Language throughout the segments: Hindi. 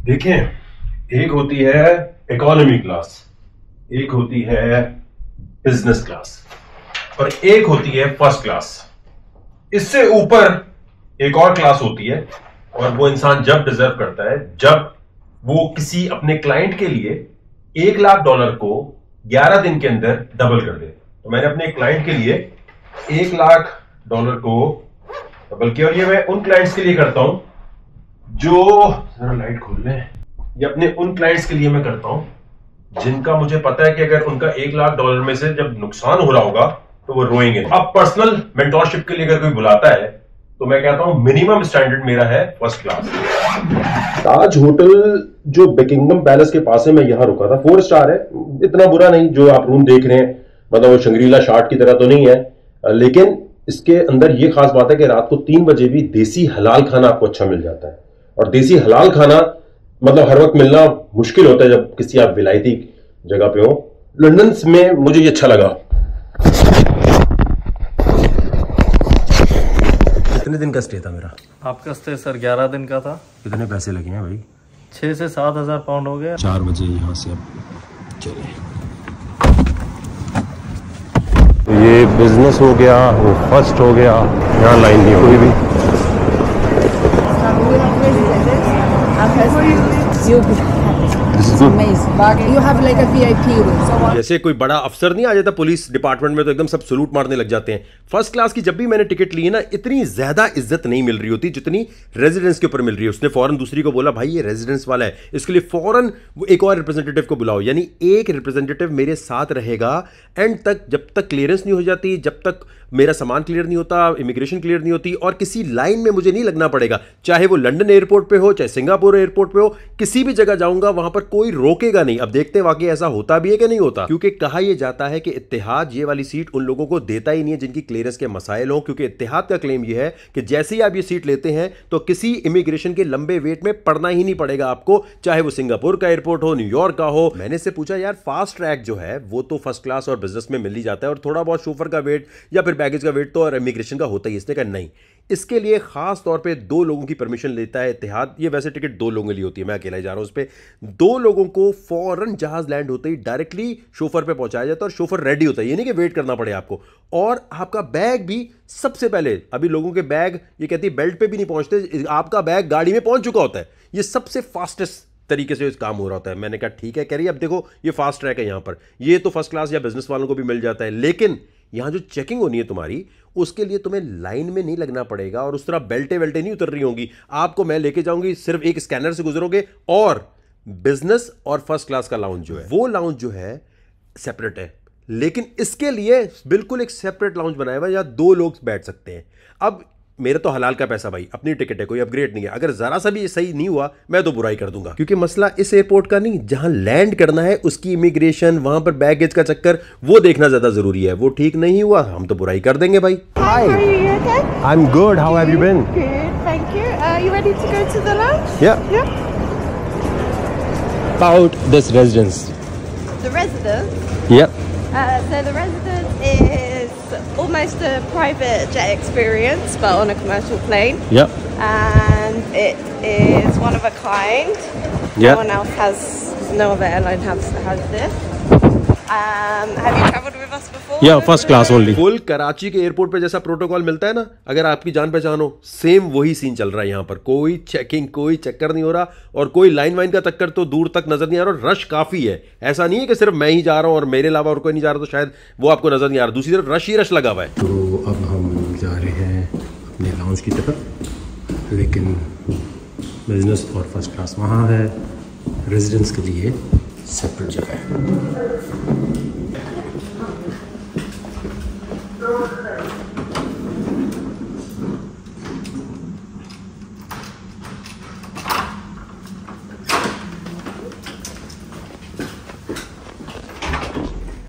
देखें, एक होती है इकोनॉमी क्लास, एक होती है बिजनेस क्लास और एक होती है फर्स्ट क्लास। इससे ऊपर एक और क्लास होती है और वो इंसान जब डिजर्व करता है जब वो किसी अपने क्लाइंट के लिए $1,00,000 को 11 दिन के अंदर डबल कर दे। तो मैंने अपने क्लाइंट के लिए $1,00,000 को डबल किया और ये मैं उन क्लाइंट्स के लिए करता हूं जो, जरा लाइट खोल लें, ये अपने उन क्लाइंट्स के लिए मैं करता हूं जिनका मुझे पता है कि अगर उनका $1,00,000 में से जब नुकसान हो रहा होगा तो वो रोएंगे। अब पर्सनल मेंटोरशिप के लिए अगर कोई बुलाता है तो मैं कहता हूं मिनिमम स्टैंडर्ड मेरा है फर्स्ट क्लास। ताज होटल जो बकिंगम पैलेस के पास है, मैं यहां रुका था, 4 स्टार है, इतना बुरा नहीं जो आप रूम देख रहे हैं, मतलब वो शंग्रीला शार्ट की तरह तो नहीं है, लेकिन इसके अंदर ये खास बात है कि रात को 3 बजे भी देसी हलाल खाना आपको अच्छा मिल जाता है। और देसी हलाल खाना मतलब हर वक्त मिलना मुश्किल होता है जब किसी आप विलायती जगह पे हो। लंदन में मुझे ये अच्छा लगा। कितने दिन का स्टे था मेरा? आपका स्टे सर 11 दिन का था। कितने पैसे लगे हैं भाई? 6 से 7 हज़ार पाउंड हो गया। 4 बजे यहाँ से अब चले। तो ये बिजनेस हो गया, वो फर्स्ट हो गया, यहाँ लाइन नहीं कोई भी। जैसे कोई बड़ा अफसर नहीं आ जाता पुलिस डिपार्टमेंट में तो एकदम सब सलूट मारने लग जाते हैं। फर्स्ट क्लास की जब भी मैंने टिकट ली है ना, इतनी ज्यादा इज्जत नहीं मिल रही होती जितनी रेजिडेंस के ऊपर मिल रही है। उसने फौरन दूसरी को बोला, भाई ये रेजिडेंस वाला है, इसके लिए फौरन एक और रिप्रेजेंटेटिव को बुलाओ। यानी एक रिप्रेजेंटेटिव मेरे साथ रहेगा एंड तक, जब तक क्लियरेंस नहीं हो जाती, जब तक मेरा सामान क्लियर नहीं होता, इमिग्रेशन क्लियर नहीं होती और किसी लाइन में मुझे नहीं लगना पड़ेगा। चाहे वो लंदन एयरपोर्ट पे हो, चाहे सिंगापुर एयरपोर्ट पे हो, किसी भी जगह जाऊंगा वहां पर कोई रोकेगा नहीं। अब देखते हैं वाकई ऐसा होता भी है कि नहीं होता, क्योंकि कहा यह जाता है कि इत्तेहाद ये वाली सीट उन लोगों को देता ही नहीं है जिनकी क्लियरेंस के मसाइल हो, क्योंकि इत्तेहाद का क्लेम यह है कि जैसे ही आप ये सीट लेते हैं तो किसी इमिग्रेशन के लंबे वेट में पड़ना ही नहीं पड़ेगा आपको, चाहे वो सिंगापुर का एयरपोर्ट हो, न्यूयॉर्क का हो। मैंने से पूछा, यार फास्ट ट्रैक जो है वो तो फर्स्ट क्लास और बिजनेस में मिल ही जाता है और थोड़ा बहुत शोफर का वेट या फिर बैगेज का वेट तो और इमिग्रेशन का होता ही। इसने कहा नहीं, इसके लिए खास तौर पे 2 लोगों की परमिशन लेता है इत्तेहाद। ये वैसे टिकट 2 लोगों के लिए होती है, मैं अकेला ही जा रहा हूं उस पे। 2 लोगों को फौरन जहाज लैंड होते ही डायरेक्टली शोफर पे पहुंचाया जाता है और शोफर रेडी होता है, ये नहीं कि वेट करना पड़े आपको। और आपका बैग भी सबसे पहले, अभी लोगों के बैग ये कहती है बेल्ट पे भी नहीं पहुंचते, आपका बैग गाड़ी में पहुंच चुका होता है। ये सबसे फास्टेस्ट तरीके से काम हो रहा होता है। मैंने कहा ठीक है, कह रही अब देखो ये फास्ट ट्रैक है, यहां पर ये तो फर्स्ट क्लास या बिजनेस वालों को भी मिल जाता है, लेकिन यहां जो चेकिंग होनी है तुम्हारी, उसके लिए तुम्हें लाइन में नहीं लगना पड़ेगा और उस तरह बेल्टे वेल्टे नहीं उतर रही होंगी। आपको मैं लेके जाऊंगी, सिर्फ एक स्कैनर से गुजरोगे और बिजनेस और फर्स्ट क्लास का लाउंज जो है, वो लाउंज जो है सेपरेट है, लेकिन इसके लिए बिल्कुल एक सेपरेट लाउंज बनाया हुआ है, जहां 2 लोग बैठ सकते हैं। अब मेरा तो हलाल का पैसा भाई, अपनी टिकट है, कोई अपग्रेड नहीं है। अगर जरा सा भी सही नहीं हुआ मैं तो बुराई कर दूंगा, क्योंकि मसला इस एयरपोर्ट का नहीं, जहां लैंड करना है उसकी इमिग्रेशन, वहां पर बैगेज का चक्कर, वो देखना ज्यादा जरूरी है। वो ठीक नहीं हुआ हम तो बुराई कर देंगे भाई। Hi, are you okay? I'm good. How have you been? Good, thank you. You ready to go to the lounge? Yeah. Yeah. About this residence. The residence? Yep. So the residence is almost a private jet experience, but on a commercial plane. Yep. And it is one of a kind. Yeah. No one else has, no other airline has this. Have you traveled with us before? Yeah, first class only. Full Karachi के एयरपोर्ट पे जैसा प्रोटोकॉल मिलता है ना, अगर आपकी जान पहचान हो, सेम वही सीन चल रहा है यहाँ पर। कोई चेकिंग, कोई चक्कर नहीं हो रहा और कोई लाइन वाइन का चक्कर तो दूर तक नजर नहीं आ रहा। रश काफी है, ऐसा नहीं है कि सिर्फ मैं ही जा रहा हूँ और मेरे अलावा और कोई नहीं जा रहा तो शायद वो आपको नजर नहीं आ रहा। दूसरी तरफ रश ही रश लगा हुआ है। तो अब हम जा रहे हैं अपने लाउंज की तरफ, लेकिन बिजनेस और फर्स्ट क्लास वहाँ है, रेजिडेंस के लिए सेपरेट जगह है।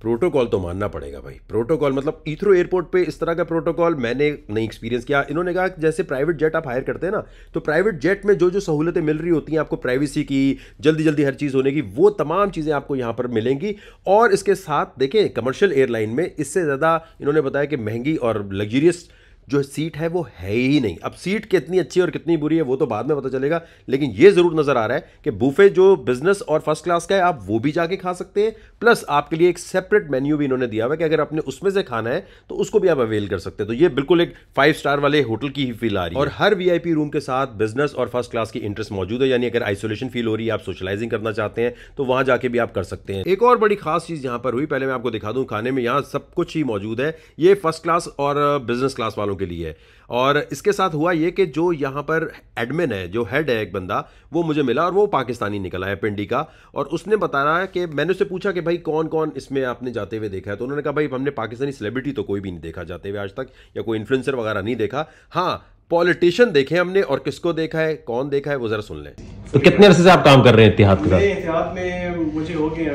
प्रोटोकॉल तो मानना पड़ेगा भाई। प्रोटोकॉल मतलब हीथ्रो एयरपोर्ट पे इस तरह का प्रोटोकॉल मैंने नहीं एक्सपीरियंस किया। इन्होंने कहा कि जैसे प्राइवेट जेट आप हायर करते हैं ना, तो प्राइवेट जेट में जो जो सहूलतें मिल रही होती हैं आपको, प्राइवेसी की, जल्दी जल्दी हर चीज़ होने की, वो तमाम चीज़ें आपको यहाँ पर मिलेंगी। और इसके साथ देखें कमर्शियल एयरलाइन में इससे ज़्यादा इन्होंने बताया कि महंगी और लग्जरियस जो सीट है वो है ही नहीं। अब सीट कितनी अच्छी और कितनी बुरी है वो तो बाद में पता चलेगा, लेकिन ये जरूर नजर आ रहा है कि बुफे जो बिजनेस और फर्स्ट क्लास का है आप वो भी जाके खा सकते हैं, प्लस आपके लिए एक सेपरेट मेन्यू भी इन्होंने दिया हुआ है कि अगर आपने उसमें से खाना है तो उसको भी आप अवेल कर सकते हैं। तो ये बिल्कुल एक 5 स्टार वाले होटल की ही फील आ रही है। और हर वीआईपी रूम के साथ बिजनेस और फर्स्ट क्लास की इंटरेस्ट मौजूद है, यानी अगर आइसोलेशन फील हो रही है, आप सोशलाइजिंग करना चाहते हैं तो वहां जाके भी आप कर सकते हैं। एक और बड़ी खास चीज यहां पर हुई, पहले मैं आपको दिखा दूं, खाने में यहां सब कुछ ही मौजूद है। ये फर्स्ट क्लास और बिजनेस क्लास वालों के लिए है। और इसके साथ हुआ ये कि जो यहाँ पर एडमिन है, जो हेड है एक बंदा, वो मुझे मिला और वो पाकिस्तानी निकला है, पिंडी का। और उसने बताया कि मैंने उससे पूछा कि भाई कौन कौन इसमें आपने जाते हुए देखा है, तो उन्होंने कहा भाई हमने पाकिस्तानी सेलिब्रिटी तो कोई भी नहीं देखा जाते हुए आज तक, या कोई इन्फ्लुएंसर वगैरह नहीं देखा। हाँ, पॉलिटिशियन देखे हमने, और किसको देखा है, कौन देखा है, वो जरा सुन लें। तो कितने अरसे से आप काम कर रहे हैं इत्तेहाद के साथ? इत्तेहाद में मुझे हो गया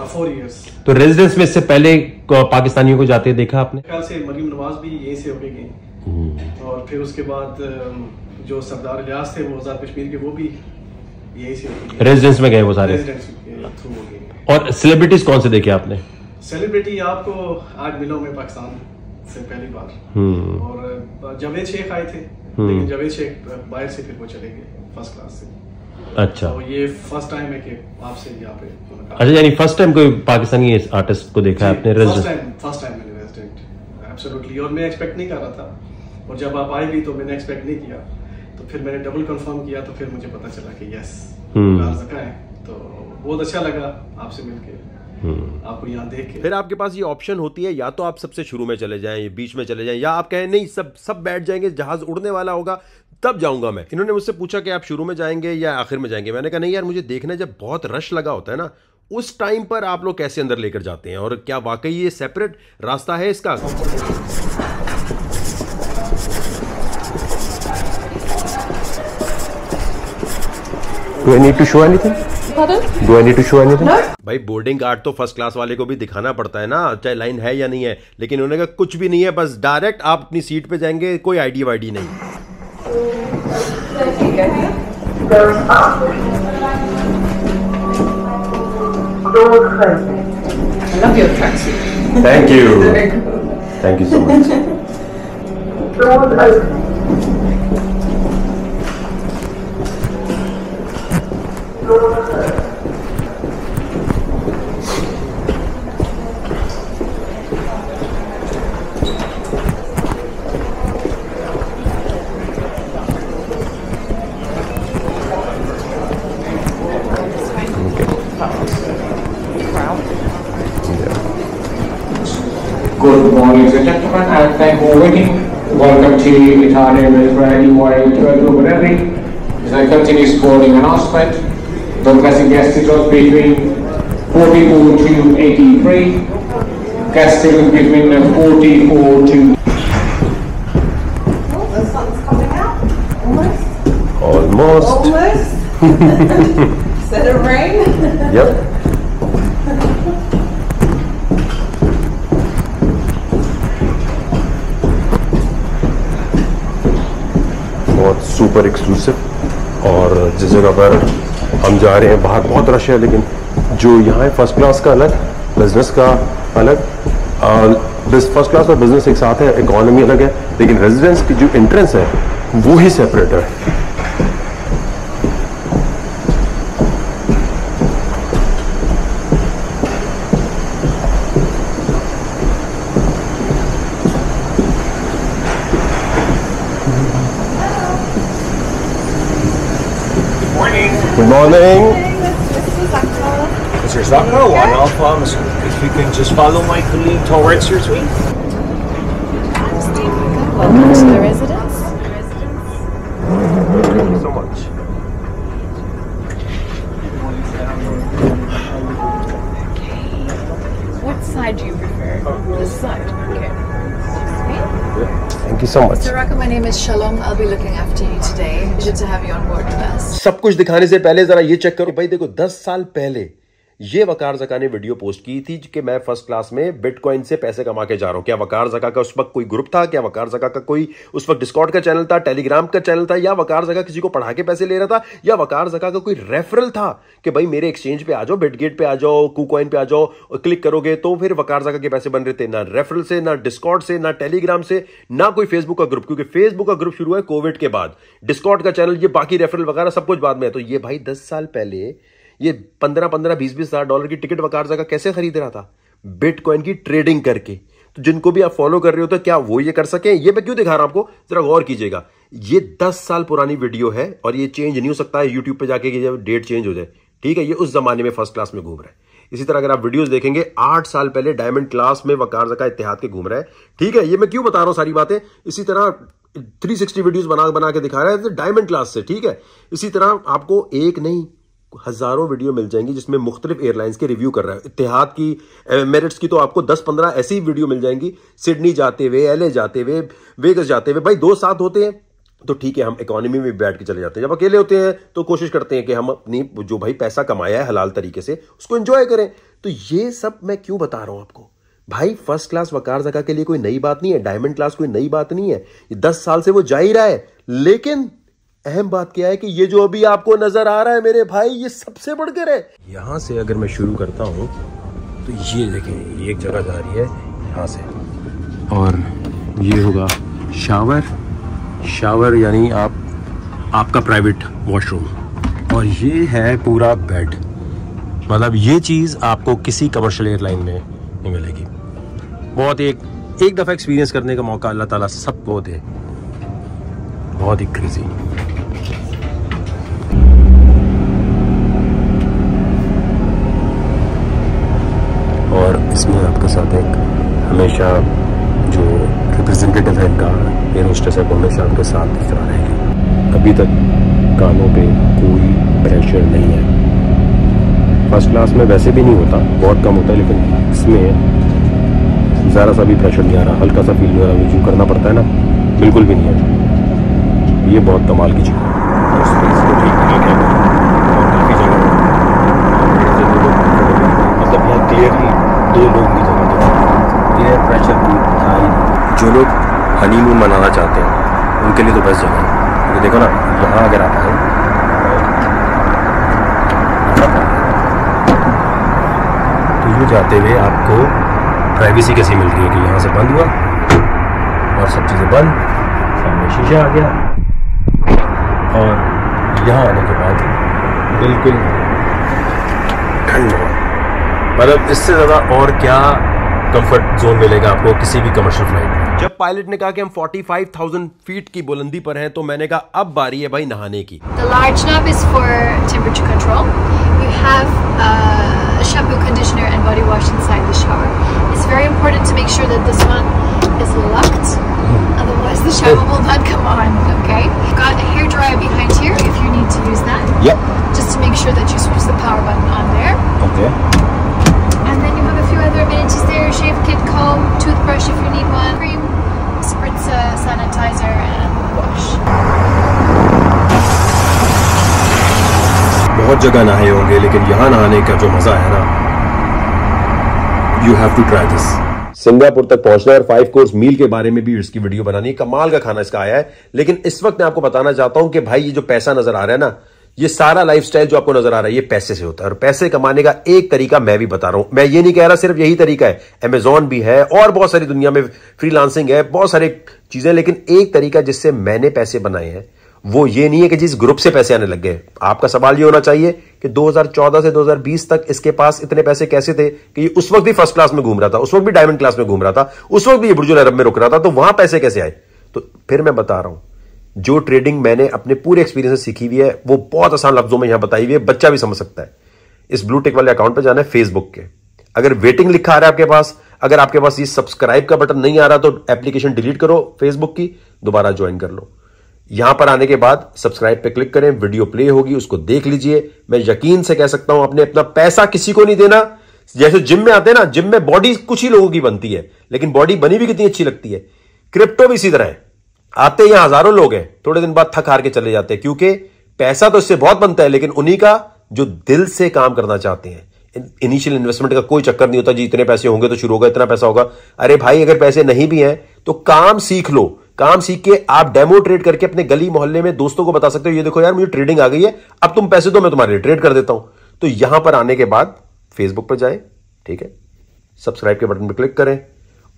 4 इयर्स। तो रेजिडेंस में इससे पहले पाकिस्तानियों को जाते देखा आपने? ख्याल से मरीम नवाज भी यहीं से होके गए, और फिर उसके बाद जो सरदार इलियास थे वो आजाद कश्मीर के, वो भी यहीं से होके गए। रेजिडेंस में गए वो सारे? रेजिडेंस के थ्रू हो गए। और सेलिब्रिटीज कौन से देखे आपने? सेलिब्रिटी आपको आज मिला मैं पाकिस्तान से पहली बार, और जावेद शेख आए थे, लेकिन जावेद शेख बाहर से फिर वो चले गए फर्स्ट क्लास से। अच्छा, तो ये फर्स्ट टाइम है कि आपसे यहाँ पे। अच्छा, यानी फर्स्ट टाइम कोई पाकिस्तानी आर्टिस्ट को देखा है आपने? फर्स्ट टाइम मैंने रेजिडेंट, एब्सोल्युटली। और मैं एक्सपेक्ट नहीं कर रहा था, और जब आप आए भी तो मैंने एक्सपेक्ट नहीं किया, तो फिर मैंने डबल कंफर्म किया, तो फिर मुझे पता चला कि यस है। तो बहुत अच्छा लगा आपसे मिलके, आपको यहाँ देख के। फिर आपके पास ये ऑप्शन होती है, या तो आप सबसे शुरू में चले जाएं, बीच में चले जाएं, या आप कहें नहीं सब बैठ जाएंगे, जहाज उड़ने वाला होगा तब जाऊंगा मैं। इन्होंने मुझसे पूछा कि आप शुरू में जाएंगे या आखिर में जाएंगे। मैंने कहा नहीं यार, मुझे देखना है जब बहुत रश लगा होता है ना, उस टाइम पर आप लोग कैसे अंदर लेकर जाते हैं, और क्या वाकई ये सेपरेट रास्ता है इसका। Do I need to show anything? Pardon? Do I need to show anything? No. भाई बोर्डिंग कार्ड तो फर्स्ट क्लास वाले को भी दिखाना पड़ता है ना, चाहे लाइन है या नहीं है, लेकिन उन्होंने कहा कुछ भी नहीं है, बस डायरेक्ट आप अपनी सीट पे जाएंगे, कोई आईडी वाईडी नहीं। Thank you. Thank you so much. Good morning, ladies and gentlemen, and thank you for waiting. Welcome to Italia Railway EY to Abu As I continue boarding announcement, the blessing guest titles between 44 to 83, guest titles between 44 to... Oh, the sun's coming out. Almost. Almost. Almost. Instead of rain. Yep. बहुत सुपर एक्सक्लूसिव, और जिस जगह पर हम जा रहे हैं बाहर बहुत रश है, लेकिन जो यहाँ है फर्स्ट क्लास का अलग, बिजनेस का अलग, फर्स्ट क्लास और बिजनेस एक साथ है, इकोनॉमी अलग है, लेकिन रेजिडेंस की जो एंट्रेंस है वो ही सेपरेट है। Good morning. Mr. Zucker, 1 Alpha. If you can just follow my colleague towards your suite. Welcome to the residence. Thank you so much. What side do you prefer? This side. Okay. Thank you so much. Mr. Rocco, my name is Shalom. I'll be looking after you today. Good to have you on board with us. सब कुछ दिखाने से पहले जरा ये चेक करो भाई, देखो 10 साल पहले ये वकार ज़का ने वीडियो पोस्ट की थी कि मैं फर्स्ट क्लास में बिटकॉइन से पैसे कमा के जा रहा हूं। क्या वकार ज़का का उस वक्त कोई ग्रुप था? क्या वकार ज़का का कोई उस वक्त डिस्कॉर्ड का चैनल था, टेलीग्राम का चैनल था, या वकार ज़का किसी को पढ़ा के पैसे ले रहा था, या वकार ज़का का कोई रेफरल था कि भाई मेरे एक्सचेंज पे आ जाओ, बिटगेट पे आ जाओ, कुकॉइन पे आ जाओ, क्लिक करोगे तो फिर वकार ज़का के पैसे बन रहे थे? ना रेफरल से, ना डिस्कॉर्ड से, ना टेलीग्राम से, ना कोई फेसबुक का ग्रुप, क्योंकि फेसबुक का ग्रुप शुरू है कोविड के बाद, डिस्कॉर्ड का चैनल, ये बाकी रेफरल वगैरह सब कुछ बाद में है। तो ये भाई 10 साल पहले ये 15-15, 20-20 हज़ार डॉलर की टिकट वकार ज़का कैसे खरीद रहा था? बिटकॉइन की ट्रेडिंग करके। तो जिनको भी आप फॉलो कर रहे हो तो क्या वो ये कर सकें? ये मैं क्यों दिखा रहा हूं आपको, जरा गौर कीजिएगा। ये 10 साल पुरानी वीडियो है और ये चेंज नहीं हो सकता है यूट्यूब पे जाके कि जब डेट चेंज हो जाए, ठीक है? ये उस जमाने में फर्स्ट क्लास में घूम रहा है। इसी तरह अगर आप वीडियोस देखेंगे 8 साल पहले डायमंड क्लास में वकार ज़का इत्तेहाद के घूम रहा है, ठीक है? ये मैं क्यों बता रहा हूं सारी बातें। इसी तरह 360 वीडियोस बना के दिखा रहा है डायमंड क्लास से, ठीक है? इसी तरह आपको एक नहीं हजारों वीडियो मिल जाएंगी जिसमें मुख्तलिफ एयरलाइंस के रिव्यू कर रहा है। इत्तेहाद की, एमिरेट्स की तो आपको 10-15 ऐसी वीडियो मिल जाएंगी, सिडनी जाते हुए, LA जाते हुए, वेगस जाते हुए। भाई 2 साथ होते हैं तो ठीक है, हम इकोनॉमी में बैठ के चले जाते हैं। जब अकेले होते हैं तो कोशिश करते हैं कि हम अपनी जो भाई पैसा कमाया है हलाल तरीके से उसको एंजॉय करें। तो ये सब मैं क्यों बता रहा हूं आपको भाई? फर्स्ट क्लास वकार ज़का के लिए कोई नई बात नहीं है, डायमंड क्लास कोई नई बात नहीं है, ये 10 साल से वो जा ही रहा है। लेकिन अहम बात क्या है कि ये जो अभी आपको नजर आ रहा है मेरे भाई, ये सबसे बढ़कर है। यहां से अगर मैं शुरू करता हूं तो ये देखें, ये एक जगह जा रही है यहां से, और ये होगा शावर यानी आपका प्राइवेट वॉशरूम, और ये है पूरा बेड। मतलब ये चीज आपको किसी कमर्शियल एयरलाइन में नहीं मिलेगी। बहुत एक दफा एक्सपीरियंस करने का मौका अल्लाह ताला सबको दे। बहुत ही क्रेजी। और इसमें आपके साथ एक हमेशा जो रिप्रेजेंटेटिव है इनका, एयर होस्टेस है, वो हमेशा आपके साथ इस तरह रहेगी। अभी तक कानों पे कोई प्रेशर नहीं है। फर्स्ट क्लास में वैसे भी नहीं होता, बहुत कम होता है, लेकिन इसमें ज़रा सा भी प्रेशर नहीं आ रहा, हल्का सा फील नहीं हो रहा। जो करना पड़ता है ना, बिल्कुल भी नहीं है। ये बहुत कमाल की चीज़ है। ठीक है, और काफ़ी जगह मतलब यहाँ क्लियरली 2 लोग की जगह एयर प्रेशर की हाई। जो लोग हनीमून मनाना चाहते हैं उनके लिए तो बेस्ट जगह है। क्योंकि देखो ना, यहाँ अगर आप आए तो यूँ जाते हुए आपको प्राइवेसी कैसी मिल रही है कि यहाँ से बंद हुआ और सब चीज़ें बंद, सामने शीशा आ गया, और यहाँ आने के बाद बिल्कुल ठंड हुआ। मतलब इससे ज़्यादा और क्या कंफर्ट जोन मिलेगा आपको किसी भी कमर्शियल फ्लाइट में। जब पायलट ने कहा कि हम 45,000 फीट की बुलंदी पर हैं तो मैंने कहा अब बारी है भाई नहाने की। The large knob is for temperature control. You have a shampoo, conditioner and body wash inside the shower. It's very important to make sure that this one is locked, otherwise the shower will not come on, okay? You've got a hair dryer behind here if you need to use that. Yep. Just to make sure that you switch the power button on there. Okay. And then you have a few other amenities there, shave kit, comb, toothbrush if you need one, cream, spritzer, sanitizer and wash. बहुत जगह नहाए होंगे लेकिन यहाँ नहाने का जो मजा है ना, you have to try this. Singapore तक पहुंचना और 5 कोर्स मील के बारे में भी इसकी वीडियो बनानी है। कमाल का खाना इसका आया है। लेकिन इस वक्त मैं आपको बताना चाहता हूं कि भाई ये जो पैसा नजर आ रहा है ना, ये सारा लाइफस्टाइल जो आपको नजर आ रहा है ये पैसे से होता है। और पैसे कमाने का एक तरीका मैं भी बता रहा हूं। मैं ये नहीं कह रहा सिर्फ यही तरीका है, अमेजॉन भी है और बहुत सारी दुनिया में फ्रीलांसिंग है, बहुत सारी चीजें। लेकिन एक तरीका जिससे मैंने पैसे बनाए हैं वो ये नहीं है कि जिस ग्रुप से पैसे आने लग गए। आपका सवाल ये होना चाहिए कि 2014 से 2020 तक इसके पास इतने पैसे कैसे थे कि ये उस वक्त भी फर्स्ट क्लास में घूम रहा था, उस वक्त भी डायमंड क्लास में घूम रहा था, उस वक्त भी ये बुर्ज अल अरब में रुक रहा था, तो वहां पैसे कैसे आए? तो फिर मैं बता रहा हूं, जो ट्रेडिंग मैंने अपने पूरे एक्सपीरियंस से सीखी हुई है वो बहुत आसान लफ्जों में यहां बताई हुई है, बच्चा भी समझ सकता है। इस ब्लू टिक वाले अकाउंट पे जाना है फेसबुक के। अगर वेटिंग लिखा आ रहा है आपके पास, अगर आपके पास ये सब्सक्राइब का बटन नहीं आ रहा तो एप्लीकेशन डिलीट करो फेसबुक की, दोबारा ज्वाइन कर लो। यहां पर आने के बाद सब्सक्राइब पे क्लिक करें, वीडियो प्ले होगी, उसको देख लीजिए। मैं यकीन से कह सकता हूं आपने अपना पैसा किसी को नहीं देना। जैसे जिम में आते हैं ना, जिम में बॉडी कुछ ही लोगों की बनती है लेकिन बॉडी बनी भी कितनी अच्छी लगती है। क्रिप्टो भी इसी तरह है, आते यहां हजारों लोग हैं, थोड़े दिन बाद थक हार के चले जाते हैं, क्योंकि पैसा तो इससे बहुत बनता है लेकिन उन्हीं का जो दिल से काम करना चाहते हैं, इनिशियल इन्वेस्टमेंट का कोई चक्कर नहीं होता जी, इतने पैसे होंगे तो शुरू होगा, इतना पैसा होगा। अरे भाई अगर पैसे नहीं भी हैं तो काम सीख लो, काम सीख के आप डेमो ट्रेड करके अपने गली मोहल्ले में दोस्तों को बता सकते हो, ये देखो यार मुझे ट्रेडिंग आ गई है, अब तुम पैसे दो मैं तुम्हारे लिए ट्रेड कर देता हूं। तो यहां पर आने के बाद फेसबुक पर जाए, ठीक है, सब्सक्राइब के बटन पर क्लिक करें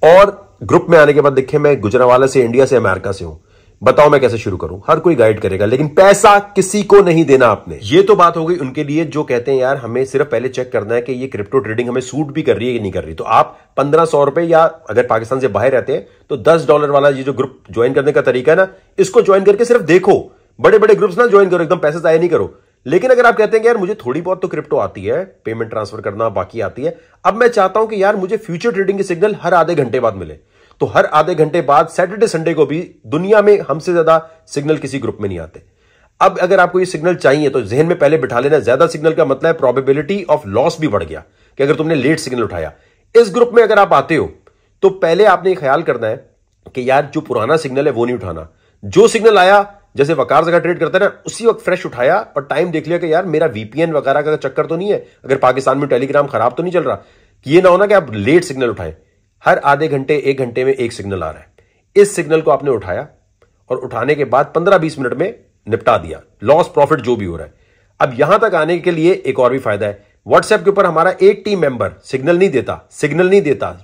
और ग्रुप में आने के बाद देखें मैं गुजरांवाला से, इंडिया से, अमेरिका से हूं, बताओ मैं कैसे शुरू करूं। हर कोई गाइड करेगा, लेकिन पैसा किसी को नहीं देना आपने। ये तो बात हो गई उनके लिए जो कहते हैं यार हमें सिर्फ पहले चेक करना है कि ये क्रिप्टो ट्रेडिंग हमें सूट भी कर रही है कि नहीं कर रही। तो आप 1500 रुपए, या अगर पाकिस्तान से बाहर रहते हैं तो $10 वाला ये जो ग्रुप ज्वाइन करने का तरीका है ना, इसको ज्वाइन करके सिर्फ देखो। बड़े बड़े ग्रुप्स ना ज्वाइन करो, एकदम पैसे जाया नहीं करो। लेकिन अगर आप कहते हैं कि यार मुझे थोड़ी बहुत तो क्रिप्टो आती है, पेमेंट ट्रांसफर करना बाकी आती है, अब मैं चाहता हूं कि यार मुझे फ्यूचर ट्रेडिंग के सिग्नल हर आधे घंटे बाद मिले, तो हर आधे घंटे बाद सैटरडे संडे को भी दुनिया में हमसे ज्यादा सिग्नल किसी ग्रुप में नहीं आते। अब अगर आपको ये सिग्नल चाहिए तो जहन में पहले बिठा लेना, ज्यादा सिग्नल का मतलब है प्रोबेबिलिटी ऑफ लॉस भी बढ़ गया, कि अगर तुमने लेट सिग्नल उठाया। इस ग्रुप में अगर आप आते हो तो पहले आपने ये ख्याल करना है कि यार जो पुराना सिग्नल है वो नहीं उठाना, जो सिग्नल आया, जैसे वकार जगह ट्रेड करता है ना, उसी वक्त फ्रेश उठाया और टाइम देख लिया कि यार मेरा वीपीएन वगैरह का चक्कर तो नहीं है, अगर पाकिस्तान में टेलीग्राम खराब तो नहीं चल रहा। ये ना होना कि आप लेट सिग्नल उठाएं, हर आधे घंटे 1 घंटे में एक सिग्नल आ रहा है, इस सिग्नल को आपने उठाया और उठाने के बाद 15-20 मिनट में निपटा दिया, लॉस प्रॉफिट जो भी हो रहा है। अब यहां तक आने के लिए एक और भी फायदा है, व्हाट्सएप के ऊपर हमारा एक टीम मेंबर सिग्नल नहीं देता,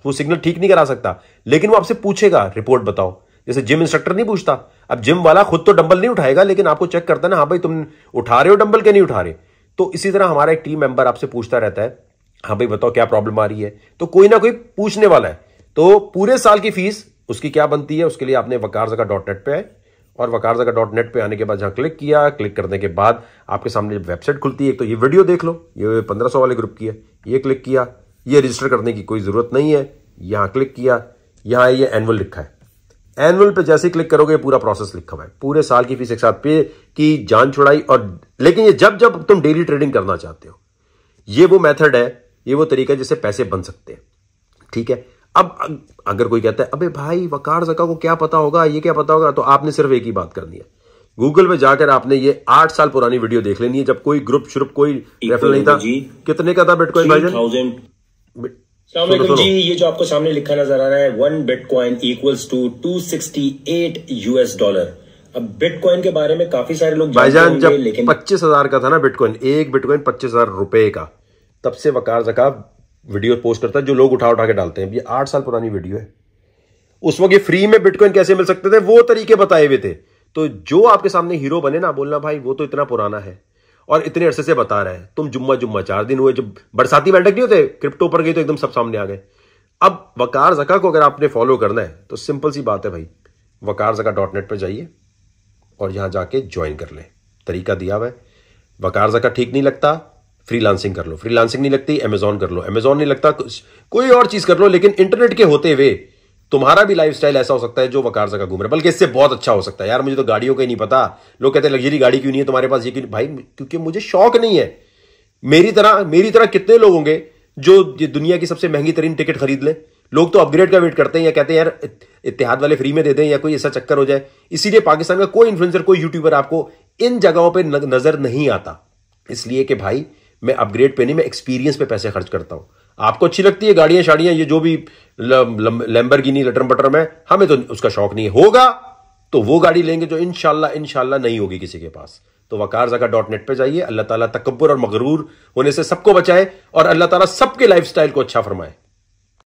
वो सिग्नल ठीक नहीं करा सकता, लेकिन वो आपसे पूछेगा रिपोर्ट बताओ, जैसे जिम इंस्ट्रक्टर नहीं पूछता। अब जिम वाला खुद तो डंबल नहीं उठाएगा, लेकिन आपको चेक करता है ना, हाँ भाई तुम उठा रहे हो डंबल के नहीं उठा रहे। तो इसी तरह हमारा एक टीम मेंबर आपसे पूछता रहता है, हाँ भाई बताओ क्या प्रॉब्लम आ रही है, तो कोई ना कोई पूछने वाला है। तो पूरे साल की फीस उसकी क्या बनती है, उसके लिए आपने वकारजका.net पे आए और वकारजका.net पे आने के बाद जहां क्लिक किया, क्लिक करने के बाद आपके सामने जब वेबसाइट खुलती है, तो ये वीडियो देख लो, ये 1500 वाले ग्रुप की है, ये क्लिक किया, ये रजिस्टर करने की कोई जरूरत नहीं है, यहां क्लिक किया, यहां ये एनुअल लिखा है, एनुअल पे जैसे क्लिक करोगे पूरा प्रोसेस लिखा हुआ है, पूरे साल की फीस एक साथ पे की, जान छुड़ाई। और लेकिन ये जब जब तुम डेली ट्रेडिंग करना चाहते हो, ये वो मेथड है, ये वो तरीका है जिससे पैसे बन सकते हैं, ठीक है। अब अगर कोई कहता है अबे भाई वकार जका को क्या पता होगा, ये क्या पता होगा, तो आपने सिर्फ एक ही बात करनी है, गूगल पे जाकर आपने ये 8 साल पुरानी वीडियो देख लेनी है, जब कोई ग्रुप शुरुप कोई रेफरल नहीं था। कितने का था बिटकॉइन भाईजान? जी, ये जो आपको सामने लिखा नजर आ रहा है 1 बिटकॉइन इक्वल्स टू $268। अब बिटकॉइन के बारे में काफी सारे लोग भाईजान जब 25,000 का था ना बिटकॉइन, एक बिटकॉइन 25,000 रुपए का, तब से वकार जका वीडियो पोस्ट करता है जो लोग उठा के डालते हैं। ये 8 साल पुरानी वीडियो है। उस वक्त ये फ्री में बिटकॉइन कैसे मिल सकते थे वो तरीके बताए हुए थे। तो जो आपके सामने हीरो बने ना, बोलना भाई वो तो इतना पुराना है और इतने अरसे से बता रहे हैं, तुम जुम्मा 4 दिन हुए, जब बरसाती मेंढक नहीं होते क्रिप्टो पर गई तो एकदम सब सामने आ गए। अब वकार जका को अगर आपने फॉलो करना है तो सिंपल सी बात है भाई, वकारजका.net पर जाइए और यहां जाके ज्वाइन कर ले, तरीका दिया हुआ है। वकार जका ठीक नहीं लगता, फ्रीलांसिंग कर लो, फ्रीलांसिंग नहीं लगती अमेजॉन कर लो, अमेजॉन नहीं लगता कोई और चीज कर लो, लेकिन इंटरनेट के होते हुए तुम्हारा भी लाइफस्टाइल ऐसा हो सकता है जो वकार जका घूम रहा है, बल्कि इससे बहुत अच्छा हो सकता है। यार मुझे तो गाड़ियों का ही नहीं पता, लोग कहते हैं लग्जरी गाड़ी क्यों नहीं है तुम्हारे पास, ये क्यों? भाई क्योंकि मुझे शौक नहीं है। मेरी तरह कितने लोग होंगे जो ये दुनिया की सबसे महंगी तरीन टिकट खरीद लें? लोग तो अपग्रेड का वेट करते हैं या कहते हैं यार इत्तेहाद वाले फ्री में दे दें या कोई ऐसा चक्कर हो जाए। इसीलिए पाकिस्तान का कोई इन्फ्लुएंसर, कोई यूट्यूबर आपको इन जगहों पर नजर नहीं आता, इसलिए कि भाई मैं अपग्रेड पे नहीं, मैं एक्सपीरियंस पे पैसे खर्च करता हूं। आपको अच्छी लगती है गाड़ियां शाड़ियां, ये जो भी लैम्बोर्गिनी लटर बटर में, हमें तो उसका शौक नहीं है। होगा तो वो गाड़ी लेंगे जो इंशाल्लाह नहीं होगी किसी के पास। तो वकारजका.net पे जाइए। अल्लाह ताला तकब्बुर और मगरूर होने से सबको बचाए और अल्लाह ताला सबके लाइफस्टाइल को अच्छा फरमाए।